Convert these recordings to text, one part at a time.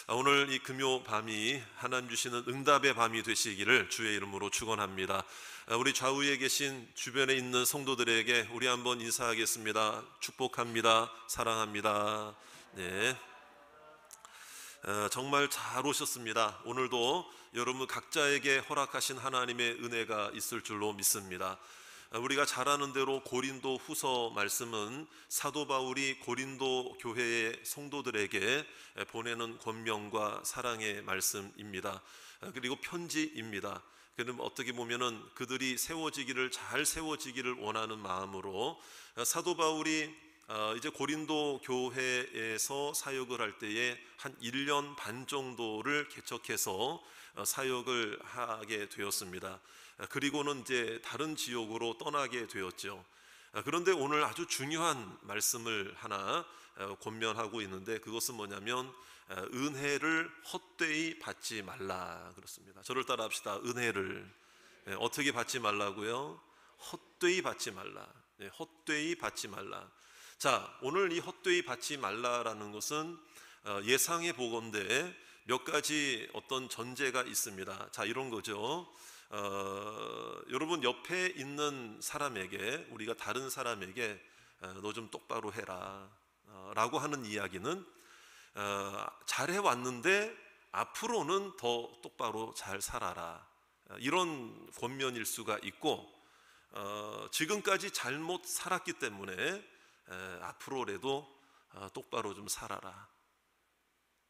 오늘 이 금요 밤이 하나님 주시는 응답의 밤이 되시기를 주의 이름으로 축원합니다. 우리 좌우에 계신 주변에 있는 성도들에게 우리 한번 인사하겠습니다. 축복합니다. 사랑합니다. 네. 정말 잘 오셨습니다. 오늘도 여러분 각자에게 허락하신 하나님의 은혜가 있을 줄로 믿습니다. 우리가 잘 아는 대로 고린도 후서 말씀은 사도 바울이 고린도 교회의 성도들에게 보내는 권면과 사랑의 말씀입니다. 그리고 편지입니다. 그럼 어떻게 보면은 그들이 잘 세워지기를 원하는 마음으로 사도 바울이 이제 고린도 교회에서 사역을 할 때에 한 1년 반 정도를 개척해서 사역을 하게 되었습니다. 그리고는 이제 다른 지역으로 떠나게 되었죠. 그런데 오늘 아주 중요한 말씀을 하나 권면하고 있는데, 그것은 뭐냐면 은혜를 헛되이 받지 말라 그렇습니다. 저를 따라 합시다. 은혜를 어떻게 받지 말라고요? 헛되이 받지 말라. 헛되이 받지 말라. 자, 오늘 이 헛되이 받지 말라라는 것은 예상해 보건대 몇 가지 어떤 전제가 있습니다. 자, 이런 거죠. 여러분 옆에 있는 사람에게, 우리가 다른 사람에게 너 좀 똑바로 해라 라고 하는 이야기는 잘해 왔는데 앞으로는 더 똑바로 잘 살아라, 이런 권면일 수가 있고, 지금까지 잘못 살았기 때문에 앞으로라도 똑바로 좀 살아라.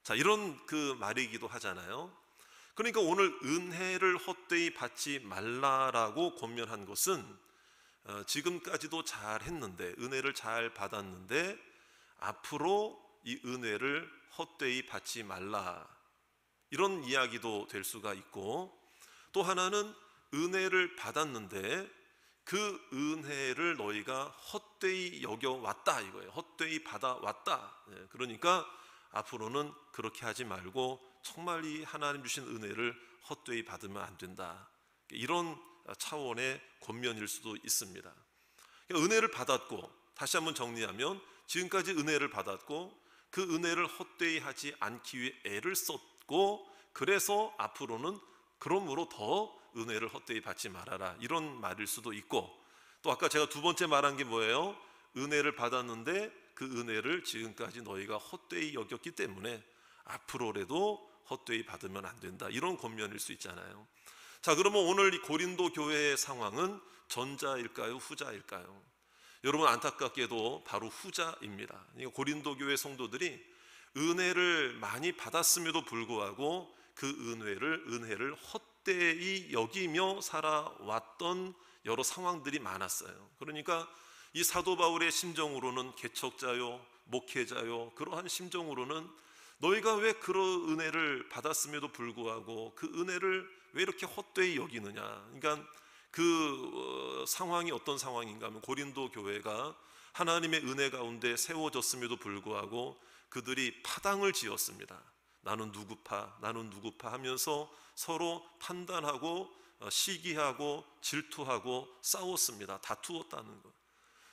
자, 이런 그 말이기도 하잖아요. 그러니까 오늘 은혜를 헛되이 받지 말라라고 권면한 것은 지금까지도 잘 했는데, 은혜를 잘 받았는데 앞으로 이 은혜를 헛되이 받지 말라, 이런 이야기도 될 수가 있고, 또 하나는 은혜를 받았는데 그 은혜를 너희가 헛되이 여겨왔다 이거예요. 헛되이 받아왔다. 그러니까 앞으로는 그렇게 하지 말고 정말 이 하나님 주신 은혜를 헛되이 받으면 안 된다, 이런 차원의 권면일 수도 있습니다. 은혜를 받았고, 다시 한번 정리하면 지금까지 은혜를 받았고 그 은혜를 헛되이 하지 않기 위해 애를 썼고, 그래서 앞으로는 그러므로 더 은혜를 헛되이 받지 말아라, 이런 말일 수도 있고, 또 아까 제가 두 번째 말한 게 뭐예요? 은혜를 받았는데 그 은혜를 지금까지 너희가 헛되이 여겼기 때문에 앞으로라도 헛되이 받으면 안 된다, 이런 권면일 수 있잖아요. 자, 그러면 오늘 이 고린도 교회의 상황은 전자일까요? 후자일까요? 여러분, 안타깝게도 바로 후자입니다. 그러니까 고린도 교회 성도들이 은혜를 많이 받았음에도 불구하고 그 은혜를 헛되이 여기며 살아왔던 여러 상황들이 많았어요. 그러니까 이 사도 바울의 심정으로는, 개척자요 목회자요 그러한 심정으로는 너희가 왜 그런 은혜를 받았음에도 불구하고 그 은혜를 왜 이렇게 헛되이 여기느냐. 그러니까 그 상황이 어떤 상황인가 하면, 고린도 교회가 하나님의 은혜 가운데 세워졌음에도 불구하고 그들이 파당을 지었습니다. 나는 누구파 하면서 서로 판단하고 시기하고 질투하고 싸웠습니다. 다투었다는 것.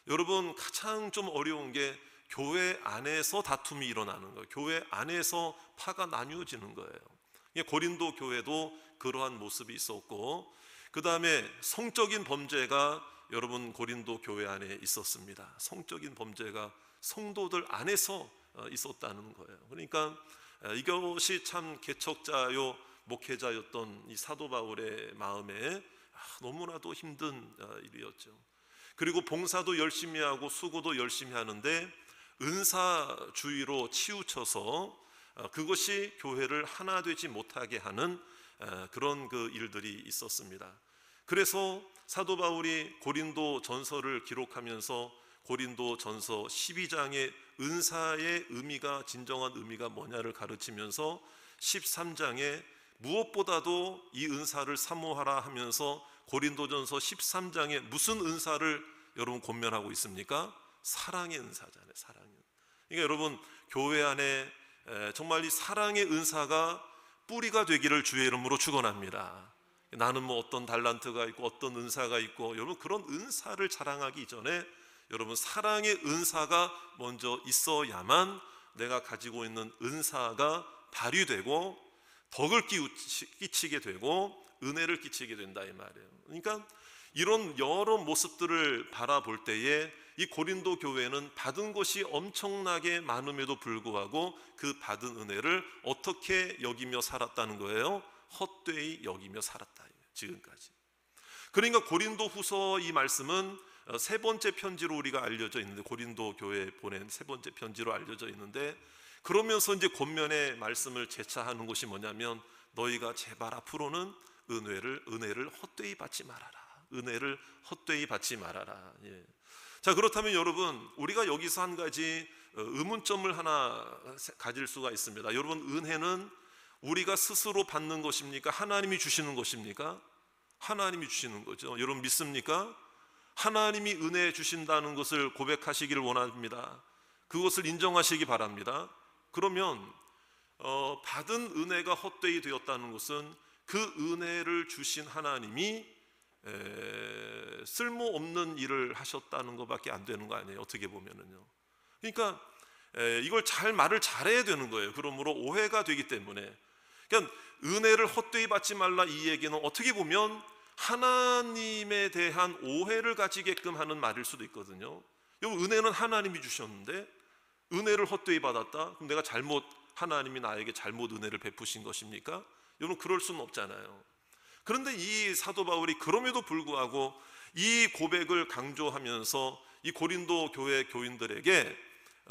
여러분, 가장 좀 어려운 게 교회 안에서 다툼이 일어나는 거예요. 교회 안에서 파가 나뉘어지는 거예요. 고린도 교회도 그러한 모습이 있었고, 그 다음에 성적인 범죄가 여러분 고린도 교회 안에 있었습니다. 성적인 범죄가 성도들 안에서 있었다는 거예요. 그러니까 이것이 참 개척자요 목회자였던 이 사도 바울의 마음에 너무나도 힘든 일이었죠. 그리고 봉사도 열심히 하고 수고도 열심히 하는데 은사주의로 치우쳐서 그것이 교회를 하나 되지 못하게 하는 그런 그 일들이 있었습니다. 그래서 사도 바울이 고린도 전서를 기록하면서 고린도 전서 12장의 은사의 의미가, 진정한 의미가 뭐냐를 가르치면서 13장에 무엇보다도 이 은사를 사모하라 하면서 고린도전서 13장에 무슨 은사를 여러분 권면하고 있습니까? 사랑의 은사잖아요. 사랑의. 그러니까 여러분, 교회 안에 정말 이 사랑의 은사가 뿌리가 되기를 주의 이름으로 축원합니다. 나는 뭐 어떤 달란트가 있고 어떤 은사가 있고, 여러분 그런 은사를 자랑하기 이전에 여러분 사랑의 은사가 먼저 있어야만 내가 가지고 있는 은사가 발휘되고 덕을 끼치게 되고 은혜를 끼치게 된다 이 말이에요. 그러니까 이런 여러 모습들을 바라볼 때에 이 고린도 교회는 받은 것이 엄청나게 많음에도 불구하고 그 받은 은혜를 어떻게 여기며 살았다는 거예요? 헛되이 여기며 살았다, 지금까지. 그러니까 고린도 후서 이 말씀은 세 번째 편지로 우리가 알려져 있는데, 고린도 교회에 보낸 세 번째 편지로 알려져 있는데, 그러면서 이제 권면의 말씀을 재차하는 것이 뭐냐면, 너희가 제발 앞으로는 은혜를 헛되이 받지 말아라. 은혜를 헛되이 받지 말아라. 예. 자, 그렇다면 여러분, 우리가 여기서 한 가지 의문점을 하나 가질 수가 있습니다. 여러분, 은혜는 우리가 스스로 받는 것입니까? 하나님이 주시는 것입니까? 하나님이 주시는 거죠. 여러분 믿습니까? 하나님이 은혜 주신다는 것을 고백하시기를 원합니다. 그것을 인정하시기 바랍니다. 그러면 받은 은혜가 헛되이 되었다는 것은 그 은혜를 주신 하나님이 쓸모없는 일을 하셨다는 것밖에 안 되는 거 아니에요, 어떻게 보면은요. 그러니까 이걸 말을 잘해야 되는 거예요. 그러므로 오해가 되기 때문에. 그러니까 은혜를 헛되이 받지 말라, 이 얘기는 어떻게 보면 하나님에 대한 오해를 가지게끔 하는 말일 수도 있거든요. 여러분, 은혜는 하나님이 주셨는데 은혜를 헛되이 받았다? 그럼 내가 하나님이 나에게 잘못 은혜를 베푸신 것입니까? 여러분, 그럴 수는 없잖아요. 그런데 이 사도 바울이 그럼에도 불구하고 이 고백을 강조하면서 이 고린도 교회 교인들에게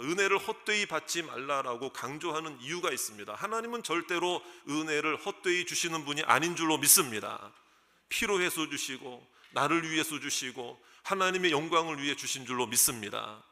은혜를 헛되이 받지 말라라고 강조하는 이유가 있습니다. 하나님은 절대로 은혜를 헛되이 주시는 분이 아닌 줄로 믿습니다. 필요해서 주시고 나를 위해서 주시고 하나님의 영광을 위해 주신 줄로 믿습니다.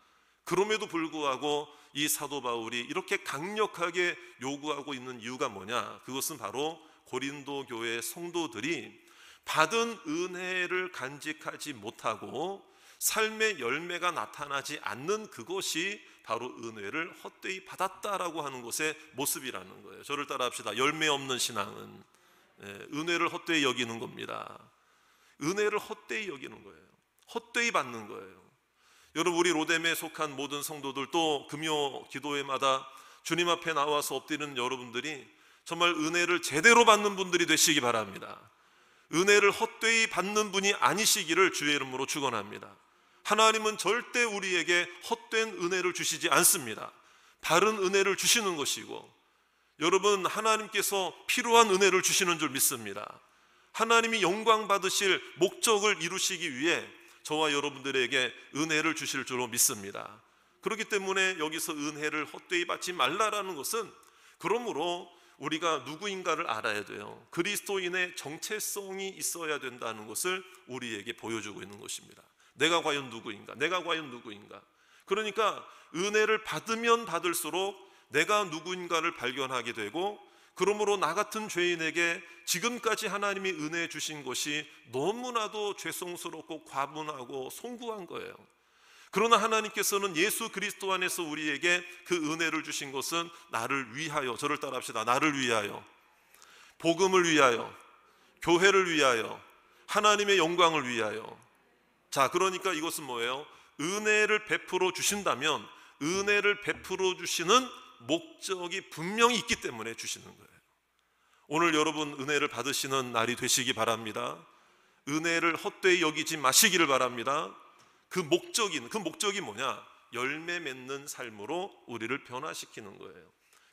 그럼에도 불구하고 이 사도 바울이 이렇게 강력하게 요구하고 있는 이유가 뭐냐? 그것은 바로 고린도 교회 성도들이 받은 은혜를 간직하지 못하고 삶의 열매가 나타나지 않는 그것이 바로 은혜를 헛되이 받았다라고 하는 것의 모습이라는 거예요. 저를 따라 합시다. 열매 없는 신앙은 은혜를 헛되이 여기는 겁니다. 은혜를 헛되이 여기는 거예요. 헛되이 받는 거예요. 여러분, 우리 로뎀에 속한 모든 성도들, 또 금요 기도회마다 주님 앞에 나와서 엎드리는 여러분들이 정말 은혜를 제대로 받는 분들이 되시기 바랍니다. 은혜를 헛되이 받는 분이 아니시기를 주의 이름으로 축원합니다. 하나님은 절대 우리에게 헛된 은혜를 주시지 않습니다. 바른 은혜를 주시는 것이고, 여러분, 하나님께서 필요한 은혜를 주시는 줄 믿습니다. 하나님이 영광 받으실 목적을 이루시기 위해 저와 여러분들에게 은혜를 주실 줄로 믿습니다. 그렇기 때문에 여기서 은혜를 헛되이 받지 말라라는 것은, 그러므로 우리가 누구인가를 알아야 돼요. 그리스도인의 정체성이 있어야 된다는 것을 우리에게 보여주고 있는 것입니다. 내가 과연 누구인가? 내가 과연 누구인가? 그러니까 은혜를 받으면 받을수록 내가 누구인가를 발견하게 되고, 그러므로 나 같은 죄인에게 지금까지 하나님이 은혜 주신 것이 너무나도 죄송스럽고 과분하고 송구한 거예요. 그러나 하나님께서는 예수 그리스도 안에서 우리에게 그 은혜를 주신 것은 나를 위하여, 저를 따라 합시다. 나를 위하여, 복음을 위하여, 교회를 위하여, 하나님의 영광을 위하여. 자, 그러니까 이것은 뭐예요? 은혜를 베풀어 주신다면 은혜를 베풀어 주시는 목적이 분명히 있기 때문에 주시는 거예요. 오늘 여러분 은혜를 받으시는 날이 되시기 바랍니다. 은혜를 헛되이 여기지 마시기를 바랍니다. 그 목적이 뭐냐? 열매 맺는 삶으로 우리를 변화시키는 거예요.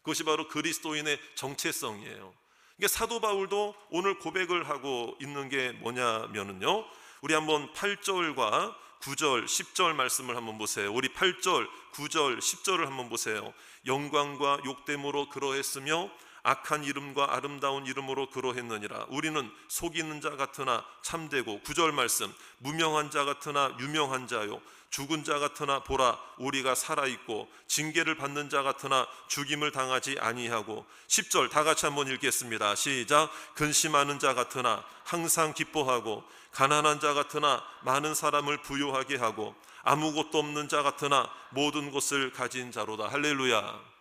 그것이 바로 그리스도인의 정체성이에요. 이게 사도 바울도 오늘 고백을 하고 있는 게 뭐냐면은요, 우리 한번 8절과 9절, 10절 말씀을 한번 보세요. 우리 8절, 9절, 10절을 한번 보세요. 영광과 욕됨으로 그러했으며 악한 이름과 아름다운 이름으로 그러했느니라. 우리는 속이는 자 같으나 참되고, 9절 말씀, 무명한 자 같으나 유명한 자요, 죽은 자 같으나 보라 우리가 살아있고, 징계를 받는 자 같으나 죽임을 당하지 아니하고. 10절 다 같이 한번 읽겠습니다. 시작. 근심하는 자 같으나 항상 기뻐하고, 가난한 자 같으나 많은 사람을 부요하게 하고, 아무것도 없는 자 같으나 모든 것을 가진 자로다. 할렐루야.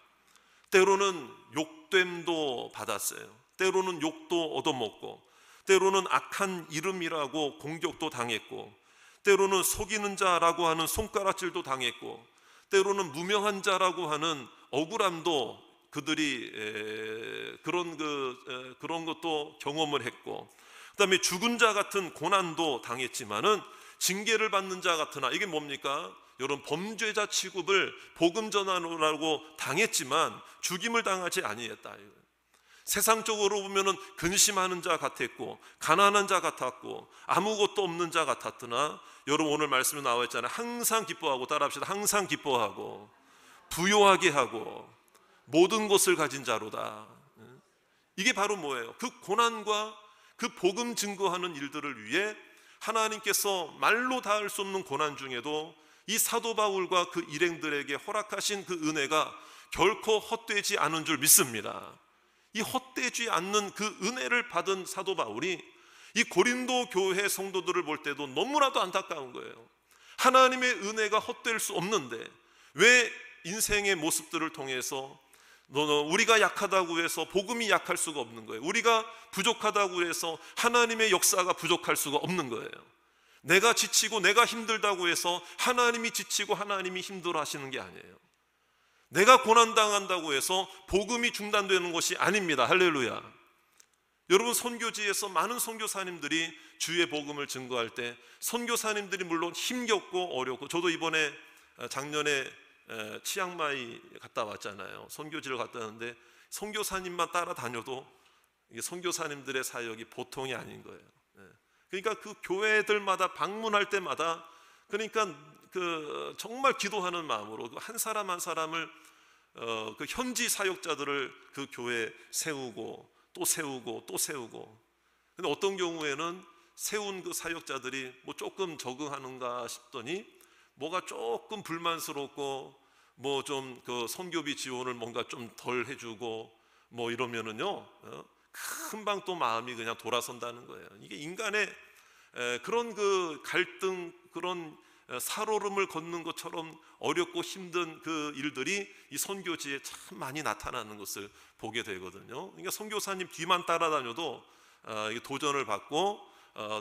때로는 욕됨도 받았어요. 때로는 욕도 얻어먹고, 때로는 악한 이름이라고 공격도 당했고, 때로는 속이는 자라고 하는 손가락질도 당했고, 때로는 무명한 자라고 하는 억울함도 그들이 그런 것도 경험을 했고, 그다음에 죽은 자 같은 고난도 당했지만은 징계를 받는 자 같으나, 이게 뭡니까? 여러분, 범죄자 취급을 복음 전하느라고 당했지만 죽임을 당하지 아니했다. 세상적으로 보면은 근심하는 자 같았고, 가난한 자 같았고, 아무것도 없는 자 같았으나, 여러분 오늘 말씀에 나와 있잖아요. 항상 기뻐하고, 따라합시다. 항상 기뻐하고 부요하게 하고 모든 것을 가진 자로다. 이게 바로 뭐예요? 그 고난과 그 복음 증거하는 일들을 위해 하나님께서 말로 닿을 수 없는 고난 중에도 이 사도 바울과 그 일행들에게 허락하신 그 은혜가 결코 헛되지 않은 줄 믿습니다. 이 헛되지 않는 그 은혜를 받은 사도 바울이 이 고린도 교회 성도들을 볼 때도 너무나도 안타까운 거예요. 하나님의 은혜가 헛될 수 없는데 왜 인생의 모습들을 통해서 우리가 약하다고 해서 복음이 약할 수가 없는 거예요. 우리가 부족하다고 해서 하나님의 역사가 부족할 수가 없는 거예요. 내가 지치고 내가 힘들다고 해서 하나님이 지치고 하나님이 힘들어 하시는 게 아니에요. 내가 고난당한다고 해서 복음이 중단되는 것이 아닙니다. 할렐루야. 여러분, 선교지에서 많은 선교사님들이 주의 복음을 증거할 때 선교사님들이 물론 힘겹고 어렵고, 저도 이번에 작년에 치앙마이 갔다 왔잖아요. 선교지를 갔다 왔는데 선교사님만 따라다녀도 이게 선교사님들의 사역이 보통이 아닌 거예요. 그러니까 그 교회들마다 방문할 때마다, 그러니까 정말 기도하는 마음으로 한 사람 한 사람을 그 현지 사역자들을 그 교회에 세우고 또 세우고 또 세우고. 근데 어떤 경우에는 세운 그 사역자들이 뭐 조금 적응하는가 싶더니 뭐가 조금 불만스럽고 뭐 좀 그 선교비 지원을 뭔가 좀 덜 해주고 뭐 이러면은요, 금방 또 마음이 그냥 돌아선다는 거예요. 이게 인간의 그런 그 갈등, 그런 살얼음을 걷는 것처럼 어렵고 힘든 그 일들이 이 선교지에 참 많이 나타나는 것을 보게 되거든요. 그러니까 선교사님 뒤만 따라다녀도 도전을 받고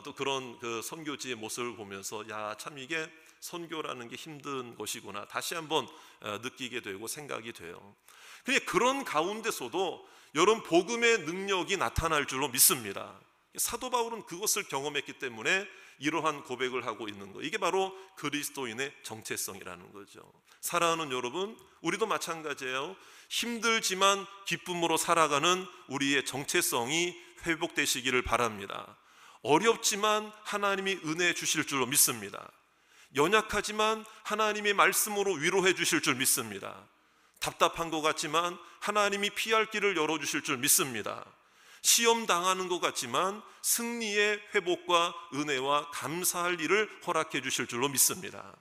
또 그런 그 선교지의 모습을 보면서 야, 참 이게 선교라는 게 힘든 것이구나 다시 한번 느끼게 되고 생각이 돼요. 그런 가운데서도 여러분, 복음의 능력이 나타날 줄로 믿습니다. 사도 바울은 그것을 경험했기 때문에 이러한 고백을 하고 있는 거예요. 이게 바로 그리스도인의 정체성이라는 거죠. 사랑하는 여러분, 우리도 마찬가지예요. 힘들지만 기쁨으로 살아가는 우리의 정체성이 회복되시기를 바랍니다. 어렵지만 하나님이 은혜 주실 줄로 믿습니다. 연약하지만 하나님의 말씀으로 위로해 주실 줄 믿습니다. 답답한 것 같지만 하나님이 피할 길을 열어주실 줄 믿습니다. 시험 당하는 것 같지만 승리의 회복과 은혜와 감사할 일을 허락해 주실 줄로 믿습니다.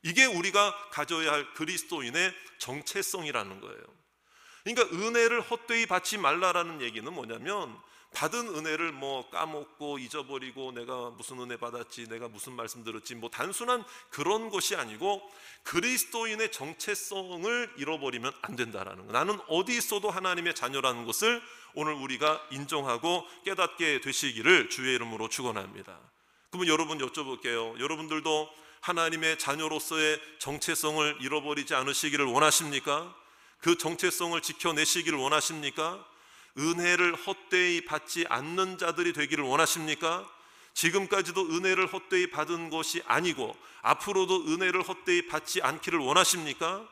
이게 우리가 가져야 할 그리스도인의 정체성이라는 거예요. 그러니까 은혜를 헛되이 받지 말라라는 얘기는 뭐냐면, 받은 은혜를 뭐 까먹고 잊어버리고 내가 무슨 은혜 받았지, 내가 무슨 말씀 들었지, 뭐 단순한 그런 것이 아니고 그리스도인의 정체성을 잃어버리면 안 된다라는 거. 나는 어디 있어도 하나님의 자녀라는 것을 오늘 우리가 인정하고 깨닫게 되시기를 주의 이름으로 축원합니다. 그러면 여러분 여쭤볼게요. 여러분들도 하나님의 자녀로서의 정체성을 잃어버리지 않으시기를 원하십니까? 그 정체성을 지켜내시기를 원하십니까? 은혜를 헛되이 받지 않는 자들이 되기를 원하십니까? 지금까지도 은혜를 헛되이 받은 것이 아니고 앞으로도 은혜를 헛되이 받지 않기를 원하십니까?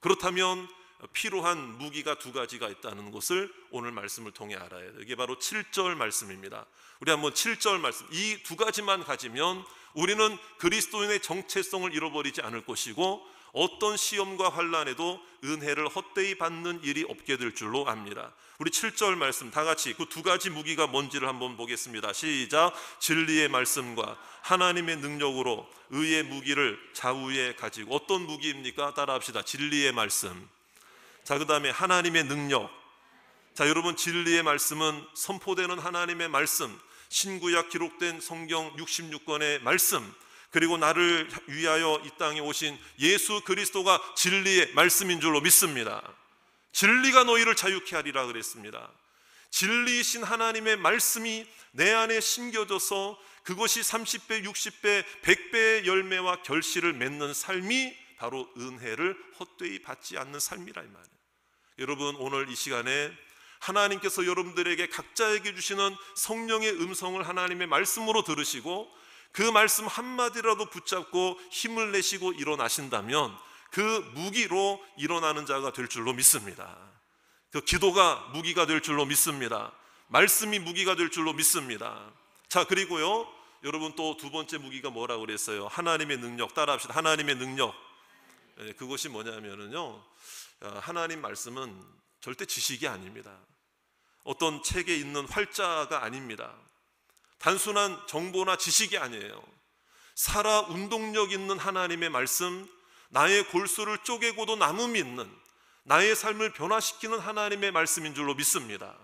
그렇다면 필요한 무기가 두 가지가 있다는 것을 오늘 말씀을 통해 알아야 돼요. 이게 바로 7절 말씀입니다. 우리 한번 7절 말씀, 이 두 가지만 가지면 우리는 그리스도인의 정체성을 잃어버리지 않을 것이고 어떤 시험과 환난에도 은혜를 헛되이 받는 일이 없게 될 줄로 압니다. 우리 7절 말씀 다 같이 그 두 가지 무기가 뭔지를 한번 보겠습니다. 시작. 진리의 말씀과 하나님의 능력으로 의의 무기를 좌우에 가지고. 어떤 무기입니까? 따라합시다. 진리의 말씀. 자, 그 다음에 하나님의 능력. 자, 여러분, 진리의 말씀은 선포되는 하나님의 말씀, 신구약 기록된 성경 66권의 말씀, 그리고 나를 위하여 이 땅에 오신 예수 그리스도가 진리의 말씀인 줄로 믿습니다. 진리가 너희를 자유케 하리라 그랬습니다. 진리이신 하나님의 말씀이 내 안에 심겨져서 그것이 30배, 60배, 100배의 열매와 결실을 맺는 삶이 바로 은혜를 헛되이 받지 않는 삶이라 이 말이에요. 여러분, 오늘 이 시간에 하나님께서 여러분들에게 각자에게 주시는 성령의 음성을 하나님의 말씀으로 들으시고 그 말씀 한마디라도 붙잡고 힘을 내시고 일어나신다면 그 무기로 일어나는 자가 될 줄로 믿습니다. 그 기도가 무기가 될 줄로 믿습니다. 말씀이 무기가 될 줄로 믿습니다. 자, 그리고요, 여러분 또 두 번째 무기가 뭐라고 그랬어요? 하나님의 능력. 따라합시다. 하나님의 능력. 그것이 뭐냐면요, 하나님 말씀은 절대 지식이 아닙니다. 어떤 책에 있는 활자가 아닙니다. 단순한 정보나 지식이 아니에요. 살아 운동력 있는 하나님의 말씀, 나의 골수를 쪼개고도 남음이 있는, 나의 삶을 변화시키는 하나님의 말씀인 줄로 믿습니다.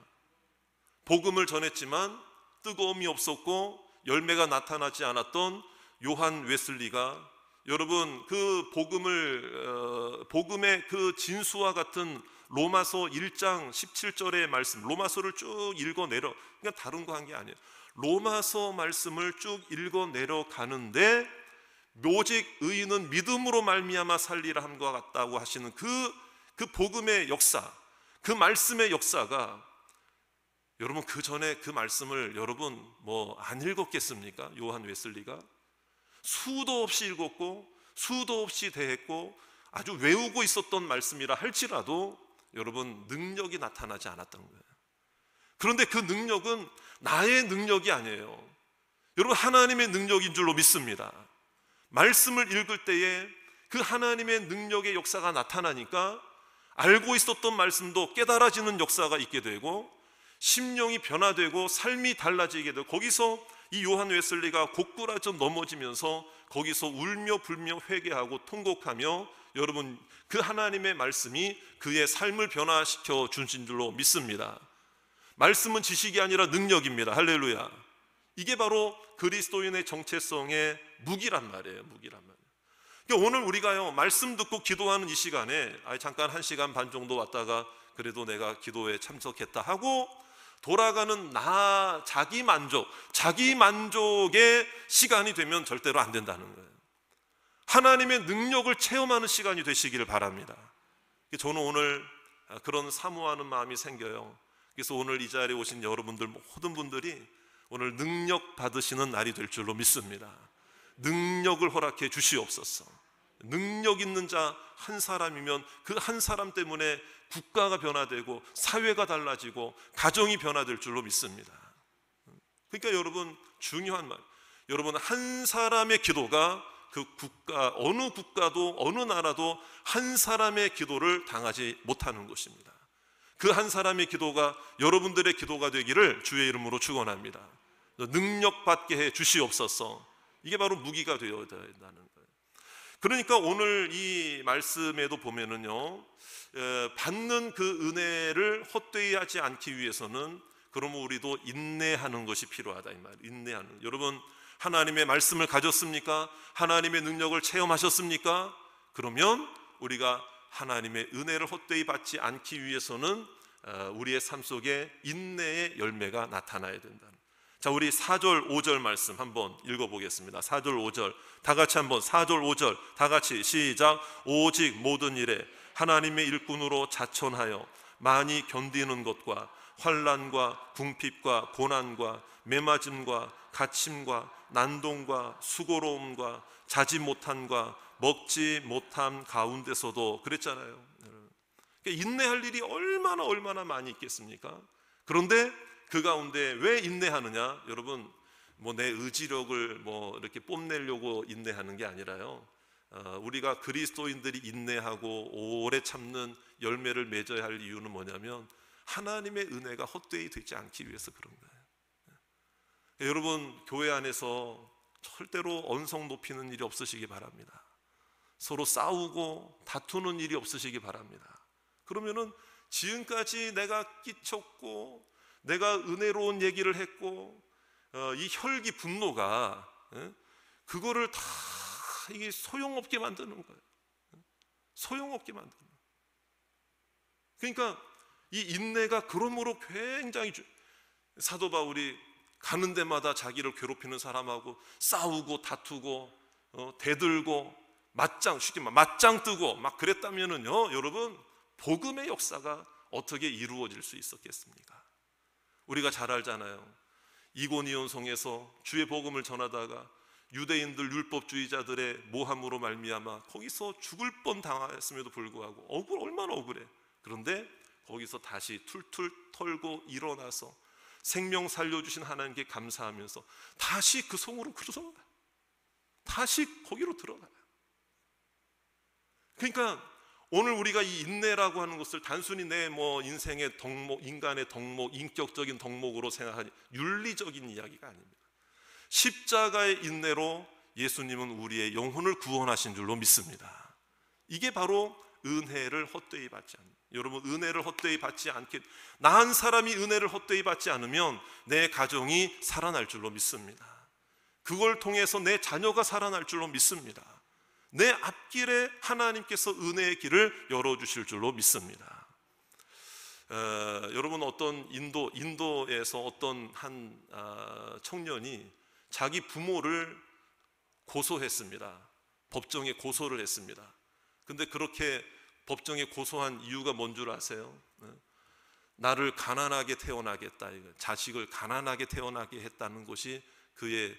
복음을 전했지만 뜨거움이 없었고 열매가 나타나지 않았던 요한 웨슬리가, 여러분, 그 복음의 그 진수와 같은 로마서 1장 17절의 말씀, 로마서를 쭉 읽어내려, 그러니까 다른 거 한 게 아니에요. 로마서 말씀을 쭉 읽어내려가는데 오직 의인은 믿음으로 말미암아 살리라 함과 같다고 하시는 그 복음의 역사, 그 말씀의 역사가, 여러분, 그 전에 그 말씀을 여러분 뭐 안 읽었겠습니까? 요한 웨슬리가 수도 없이 읽었고 수도 없이 대했고 아주 외우고 있었던 말씀이라 할지라도 여러분 능력이 나타나지 않았던 거예요. 그런데 그 능력은 나의 능력이 아니에요. 여러분, 하나님의 능력인 줄로 믿습니다. 말씀을 읽을 때에 그 하나님의 능력의 역사가 나타나니까 알고 있었던 말씀도 깨달아지는 역사가 있게 되고 심령이 변화되고 삶이 달라지게 되고, 거기서 이 요한 웨슬리가 고꾸라져 넘어지면서 거기서 울며 불며 회개하고 통곡하며, 여러분, 그 하나님의 말씀이 그의 삶을 변화시켜 주신 줄로 믿습니다. 말씀은 지식이 아니라 능력입니다. 할렐루야. 이게 바로 그리스도인의 정체성의 무기란 말이에요. 무기란 말이에요. 그러니까 오늘 우리가요, 말씀 듣고 기도하는 이 시간에 잠깐 1시간 반 정도 왔다가 그래도 내가 기도에 참석했다 하고 돌아가는 자기 만족의 시간이 되면 절대로 안 된다는 거예요. 하나님의 능력을 체험하는 시간이 되시기를 바랍니다. 저는 오늘 그런 사모하는 마음이 생겨요. 그래서 오늘 이 자리에 오신 여러분들, 모든 분들이 오늘 능력 받으시는 날이 될 줄로 믿습니다. 능력을 허락해 주시옵소서. 능력 있는 자 한 사람이면 그 한 사람 때문에 국가가 변화되고 사회가 달라지고 가정이 변화될 줄로 믿습니다. 그러니까 여러분, 중요한 말, 여러분, 한 사람의 기도가 그 국가, 어느 국가도 어느 나라도 한 사람의 기도를 당하지 못하는 것입니다. 그 한 사람의 기도가 여러분들의 기도가 되기를 주의 이름으로 축원합니다. 능력 받게 해 주시옵소서. 이게 바로 무기가 되어야 된다는 거예요. 그러니까 오늘 이 말씀에도 보면은요, 받는 그 은혜를 헛되이 하지 않기 위해서는, 그러면 우리도 인내하는 것이 필요하다, 이 말이에요. 인내하는. 여러분, 하나님의 말씀을 가졌습니까? 하나님의 능력을 체험하셨습니까? 그러면 우리가 하나님의 은혜를 헛되이 받지 않기 위해서는 우리의 삶 속에 인내의 열매가 나타나야 된다. 자, 우리 4절 5절 말씀 한번 읽어보겠습니다. 4절 5절 다 같이 한번, 4절 5절 다 같이 시작. 오직 모든 일에 하나님의 일꾼으로 자천하여 많이 견디는 것과 환난과 궁핍과 고난과 매맞음과 갇힘과 난동과 수고로움과 자지 못함과 먹지 못함 가운데서도, 그랬잖아요. 그러니까 인내할 일이 얼마나 많이 있겠습니까? 그런데 그 가운데 왜 인내하느냐? 여러분, 뭐 내 의지력을 뭐 이렇게 뽐내려고 인내하는 게 아니라요, 우리가 그리스도인들이 인내하고 오래 참는 열매를 맺어야 할 이유는 뭐냐면 하나님의 은혜가 헛되이 되지 않기 위해서 그런 거예요. 여러분, 교회 안에서 절대로 언성 높이는 일이 없으시기 바랍니다. 서로 싸우고 다투는 일이 없으시기 바랍니다. 그러면은 지금까지 내가 끼쳤고 내가 은혜로운 얘기를 했고 이 혈기 분노가 그거를 다 이게 소용없게 만드는 거예요. 소용없게 만드는 거예요. 그러니까 이 인내가 그러므로 굉장히 사도 바울이 가는 데마다 자기를 괴롭히는 사람하고 싸우고 다투고 대들고 쉽게 맞짱 뜨고 막 그랬다면은요, 여러분, 복음의 역사가 어떻게 이루어질 수 있었겠습니까? 우리가 잘 알잖아요. 이고니온성에서 주의 복음을 전하다가 유대인들 율법주의자들의 모함으로 말미암아 거기서 죽을 뻔 당했음에도 불구하고 얼마나 억울해. 그런데 거기서 다시 툴툴 털고 일어나서 생명 살려주신 하나님께 감사하면서 다시 그 성으로 들어가요. 다시 거기로 들어가요. 그러니까 오늘 우리가 이 인내라고 하는 것을 단순히 내 인생의 덕목, 인간의 덕목, 인격적인 덕목으로 생각하니 윤리적인 이야기가 아닙니다. 십자가의 인내로 예수님은 우리의 영혼을 구원하신 줄로 믿습니다. 이게 바로 은혜를 헛되이 받지 않는, 여러분 은혜를 헛되이 받지 않게, 나 한 사람이 은혜를 헛되이 받지 않으면 내 가정이 살아날 줄로 믿습니다. 그걸 통해서 내 자녀가 살아날 줄로 믿습니다. 내 앞길에 하나님께서 은혜의 길을 열어주실 줄로 믿습니다. 여러분 어떤 인도에서 어떤 한 청년이 자기 부모를 고소했습니다. 법정에 고소를 했습니다. 근데 그렇게 법정에 고소한 이유가 뭔 줄 아세요? 나를 가난하게 태어나겠다, 자식을 가난하게 태어나게 했다는 것이 그의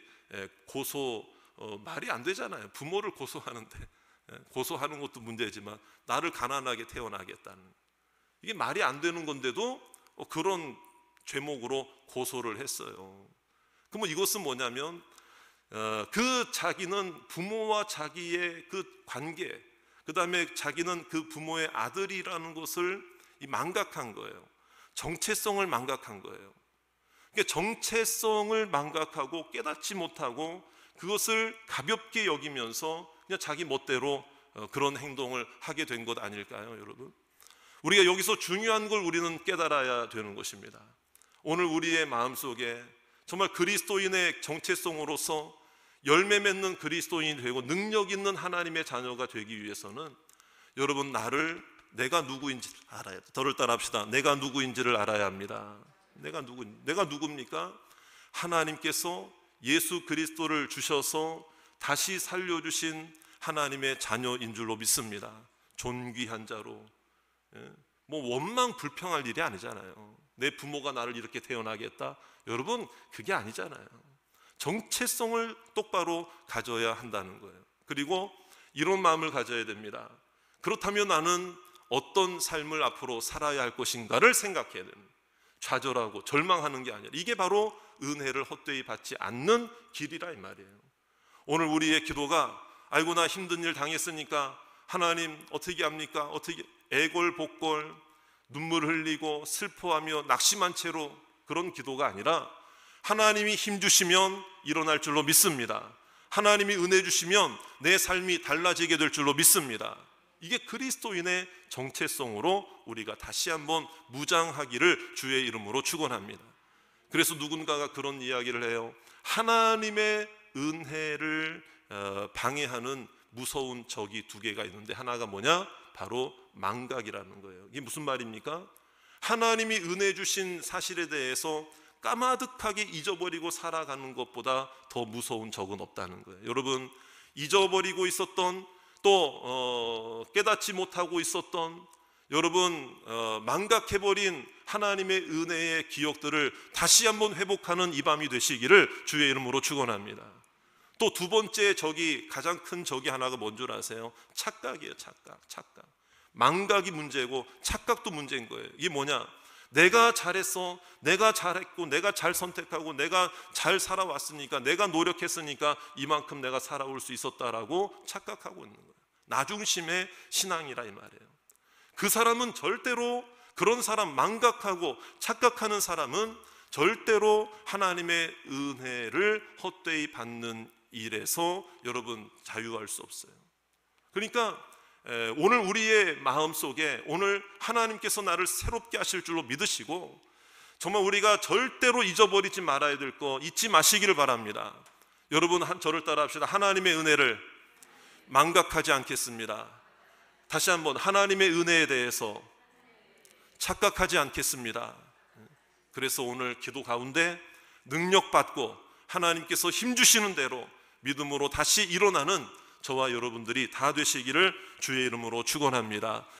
말이 안 되잖아요. 부모를 고소하는데, 고소하는 것도 문제지만 나를 가난하게 태어나겠다는, 이게 말이 안 되는 건데도 그런 죄목으로 고소를 했어요. 그러면 이것은 뭐냐면 그 자기는 부모와 자기의 그 관계, 그 다음에 자기는 그 부모의 아들이라는 것을 망각한 거예요. 정체성을 망각한 거예요. 그러니까 정체성을 망각하고 깨닫지 못하고 그것을 가볍게 여기면서 그냥 자기 멋대로 그런 행동을 하게 된 것 아닐까요, 여러분? 우리가 여기서 중요한 걸 우리는 깨달아야 되는 것입니다. 오늘 우리의 마음속에 정말 그리스도인의 정체성으로서 열매 맺는 그리스도인이 되고 능력 있는 하나님의 자녀가 되기 위해서는 여러분 내가 누구인지 알아야 돼. 저를 따라합시다. 내가 누구인지를 알아야 합니다. 내가 누굽니까? 하나님께서 예수 그리스도를 주셔서 다시 살려주신 하나님의 자녀인 줄로 믿습니다. 존귀한 자로. 원망 불평할 일이 아니잖아요. 내 부모가 나를 이렇게 태어나겠다? 여러분 그게 아니잖아요. 정체성을 똑바로 가져야 한다는 거예요. 그리고 이런 마음을 가져야 됩니다. 그렇다면 나는 어떤 삶을 앞으로 살아야 할 것인가를 생각해야 됩니다. 좌절하고 절망하는 게 아니라 이게 바로 은혜를 헛되이 받지 않는 길이라 이 말이에요. 오늘 우리의 기도가 아이고 나 힘든 일 당했으니까 하나님 어떻게 합니까? 어떻게 애걸복걸 눈물 흘리고 슬퍼하며 낙심한 채로 그런 기도가 아니라 하나님이 힘 주시면 일어날 줄로 믿습니다. 하나님이 은혜 주시면 내 삶이 달라지게 될 줄로 믿습니다. 이게 그리스도인의 정체성으로 우리가 다시 한번 무장하기를 주의 이름으로 축원합니다. 그래서 누군가가 그런 이야기를 해요. 하나님의 은혜를 방해하는 무서운 적이 두 개가 있는데 하나가 뭐냐? 바로 망각이라는 거예요. 이게 무슨 말입니까? 하나님이 은혜 주신 사실에 대해서 까마득하게 잊어버리고 살아가는 것보다 더 무서운 적은 없다는 거예요. 여러분 잊어버리고 있었던 또 깨닫지 못하고 있었던 여러분 망각해버린 하나님의 은혜의 기억들을 다시 한번 회복하는 이 밤이 되시기를 주의 이름으로 축원합니다. 또 두 번째 적이, 가장 큰 적이 하나가 뭔 줄 아세요? 착각이에요. 착각. 망각이 문제고 착각도 문제인 거예요. 이게 뭐냐? 내가 잘했어, 내가 잘했고, 내가 잘 선택하고, 내가 잘 살아왔으니까, 내가 노력했으니까 이만큼 내가 살아올 수 있었다라고 착각하고 있는 거예요. 나중심의 신앙이라 이 말이에요. 그 사람은 절대로, 그런 사람, 망각하고 착각하는 사람은 절대로 하나님의 은혜를 헛되이 받는 일에서 여러분 자유할 수 없어요. 그러니까 오늘 우리의 마음속에 오늘 하나님께서 나를 새롭게 하실 줄로 믿으시고 정말 우리가 절대로 잊어버리지 말아야 될 거 잊지 마시기를 바랍니다. 여러분 저를 따라 합시다. 하나님의 은혜를 망각하지 않겠습니다. 다시 한번 하나님의 은혜에 대해서 착각하지 않겠습니다. 그래서 오늘 기도 가운데 능력받고 하나님께서 힘주시는 대로 믿음으로 다시 일어나는 저와 여러분들이 다 되시기를 주의 이름으로 축원합니다.